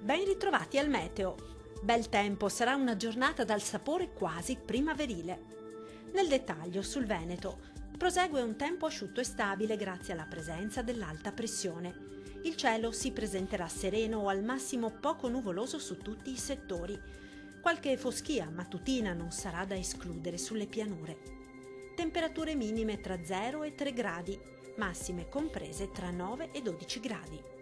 Ben ritrovati al meteo. Bel tempo, sarà una giornata dal sapore quasi primaverile. Nel dettaglio, sul Veneto, prosegue un tempo asciutto e stabile grazie alla presenza dell'alta pressione. Il cielo si presenterà sereno o al massimo poco nuvoloso su tutti i settori. Qualche foschia mattutina non sarà da escludere sulle pianure. Temperature minime tra 0 e 3 gradi, massime comprese tra 9 e 12 gradi.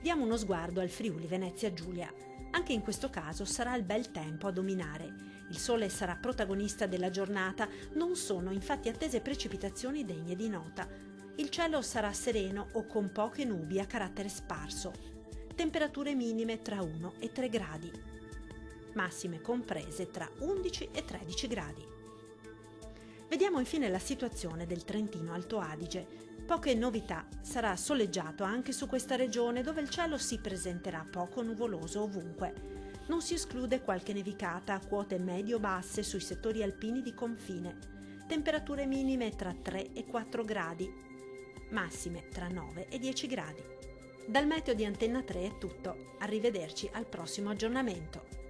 Diamo uno sguardo al Friuli Venezia Giulia. Anche in questo caso sarà il bel tempo a dominare. Il sole sarà protagonista della giornata, non sono infatti attese precipitazioni degne di nota. Il cielo sarà sereno o con poche nubi a carattere sparso. Temperature minime tra 1 e 3 gradi. Massime comprese tra 11 e 13 gradi. Vediamo infine la situazione del Trentino Alto Adige. Poche novità, sarà soleggiato anche su questa regione dove il cielo si presenterà poco nuvoloso ovunque. Non si esclude qualche nevicata a quote medio-basse sui settori alpini di confine. Temperature minime tra 3 e 4 gradi, massime tra 9 e 10 gradi. Dal meteo di Antenna 3 è tutto, arrivederci al prossimo aggiornamento.